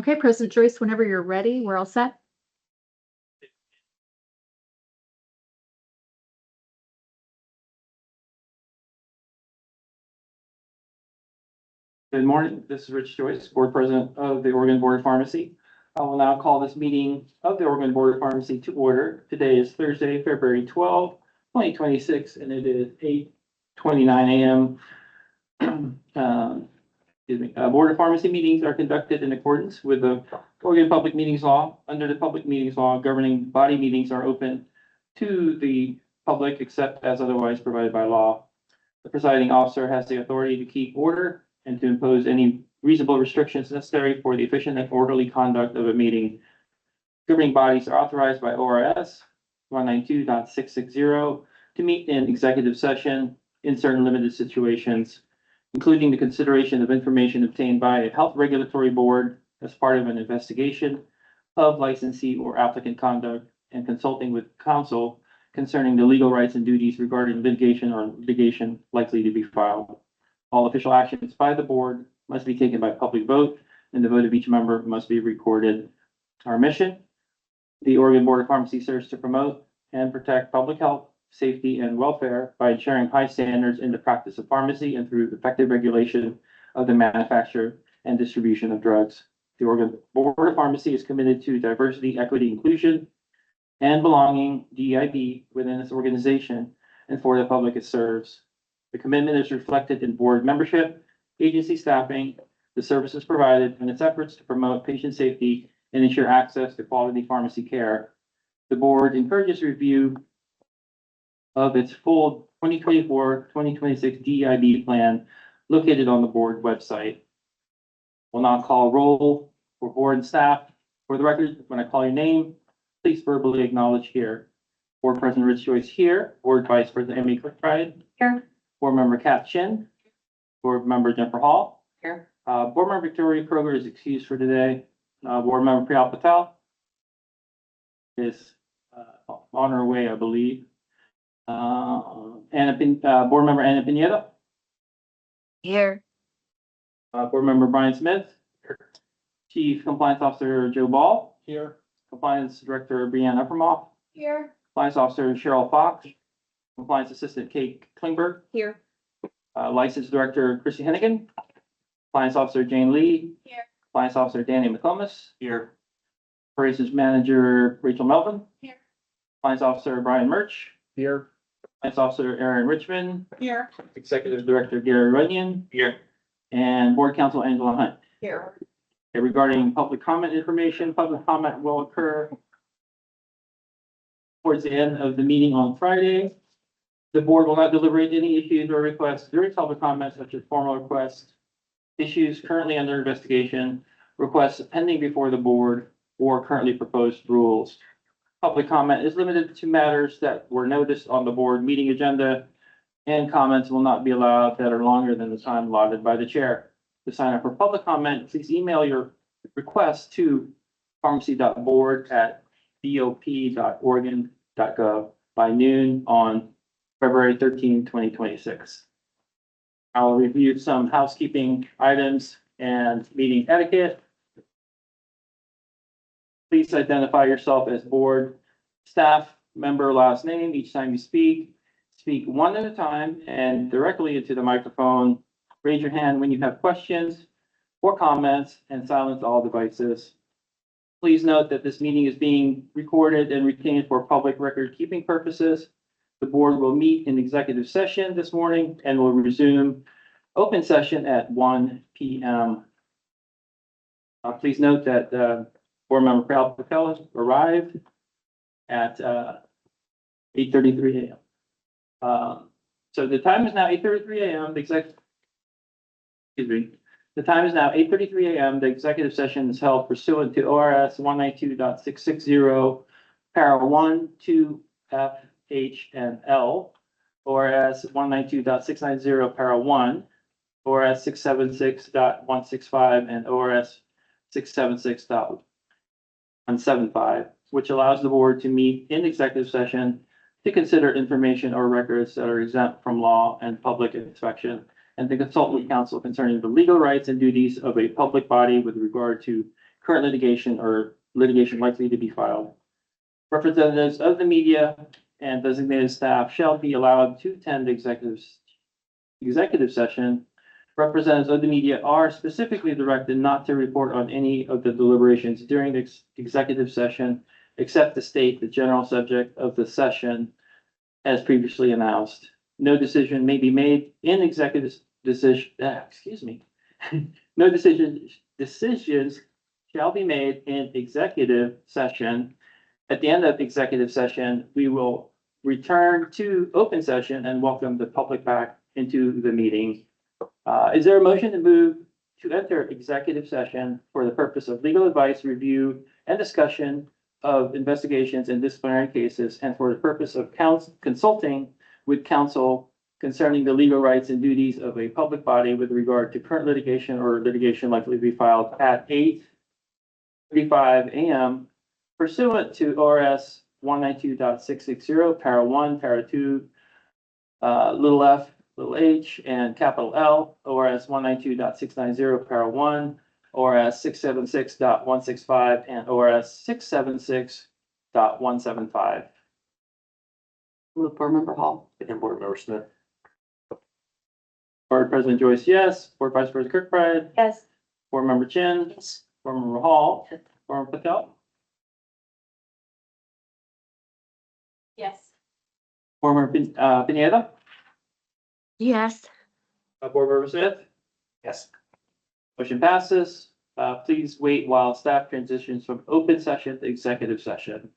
Okay, President Joyce, whenever you're ready, we're all set. Good morning. This is Rich Joyce, Board President of the Oregon Board of Pharmacy. I will now call this meeting of the Oregon Board of Pharmacy to order. Today is Thursday, February 12, 2026, and it is 8:29 a.m. Board of Pharmacy meetings are conducted in accordance with the Oregon Public Meetings Law. Under the Public Meetings Law, governing body meetings are open to the public except as otherwise provided by law. The presiding officer has the authority to keep order and to impose any reasonable restrictions necessary for the efficient and orderly conduct of a meeting. Governing bodies are authorized by ORS 192.660 to meet in executive session in certain limited situations, including the consideration of information obtained by a health regulatory board as part of an investigation of licensee or applicant conduct, and consulting with counsel concerning the legal rights and duties regarding litigation or litigation likely to be filed. All official actions by the board must be taken by public vote, and the vote of each member must be recorded. Our mission: the Oregon Board of Pharmacy serves to promote and protect public health, safety, and welfare by ensuring high standards in the practice of pharmacy and through effective regulation of the manufacture and distribution of drugs. The Oregon Board of Pharmacy is committed to diversity, equity, inclusion, and belonging, DEIB, within its organization and for the public it serves. The commitment is reflected in board membership, agency staffing, the services provided, and its efforts to promote patient safety and ensure access to quality pharmacy care. The board encourages review of its full 2024-2026 DEIB plan located on the board website. We'll now call roll for board and staff. For the record, when I call your name, please verbally acknowledge here. Board President Rich Joyce here. Board Vice President Amy Kirkbride. Here. Board Member Kat Chin. Board Member Jennifer Hall. Here. Board Member Victoria Kroger is excused for today. Board Member Priyal Patel is on her way, I believe. Board Member Anna Pineda. Here. Board Member Brian Smith. Chief Compliance Officer Joe Ball. Here. Compliance Director Brianne Uppermoff. Here. Compliance Officer Cheryl Fox. Compliance Assistant Kate Klingberg. Here. License Director Chrissy Hennigan. Compliance Officer Jane Lee. Here. Compliance Officer Danny McComas. Here. Operations Manager Rachel Melvin. Here. Compliance Officer Brian Murch. Here. Compliance Officer Aaron Richmond. Here. Executive Director Gary Runyon. Here. And Board Counsel Angela Hunt. Here. Okay, regarding public comment information, public comment will occur towards the end of the meeting on Friday. The board will not deliberate any issues or requests during public comment, such as formal requests, issues currently under investigation, requests pending before the board, or currently proposed rules. Public comment is limited to matters that were noticed on the board meeting agenda, and comments will not be allowed that are longer than the time allotted by the chair. To sign up for public comment, please email your request to pharmacy.board@bop.oregon.gov by noon on February 13, 2026. I'll review some housekeeping items and meeting etiquette. Please identify yourself as board, staff member, last name each time you speak. Speak one at a time and directly into the microphone. Raise your hand when you have questions or comments, and silence all devices. Please note that this meeting is being recorded and retained for public record keeping purposes. The board will meet in executive session this morning and will resume open session at 1 p.m. Please note that Board Member Priyal Patel arrived at 8:33 a.m. So the time is now 8:33 a.m. The time is now 8:33 a.m. The executive session is held pursuant to ORS 192.660, para 1, 2, F, H, and L, ORS 192.690, para 1, ORS 676.165, and ORS 676.175, which allows the board to meet in executive session to consider information or records that are exempt from law and public inspection, and to consult with counsel concerning the legal rights and duties of a public body with regard to current litigation or litigation likely to be filed. Representatives of the media and designated staff shall be allowed to attend the executive session. Representatives of the media are specifically directed not to report on any of the deliberations during the executive session, except to state the general subject of the session as previously announced. No decision may be made in No decisions shall be made in executive session. At the end of the executive session, we will return to open session and welcome the public back into the meeting. Is there a motion to move to enter executive session for the purpose of legal advice, review, and discussion of investigations and disciplinary cases, and for the purpose of consulting with counsel concerning the legal rights and duties of a public body with regard to current litigation or litigation likely to be filed at 8:35 a.m. pursuant to ORS 192.660, para 1, para 2, little f, little h, and capital L, ORS 192.690, para 1, ORS 676.165, and ORS 676.175. Move Board Member Hall. And Board Member Smith. Board President Joyce, yes. Board Vice President Kirkbride. Yes. Board Member Chin. Yes. Board Member Hall. Board Member Patel. Yes. Board Member Pineda. Yes. Board Member Smith. Yes. Motion passes. Please wait while staff transitions from open session to executive session.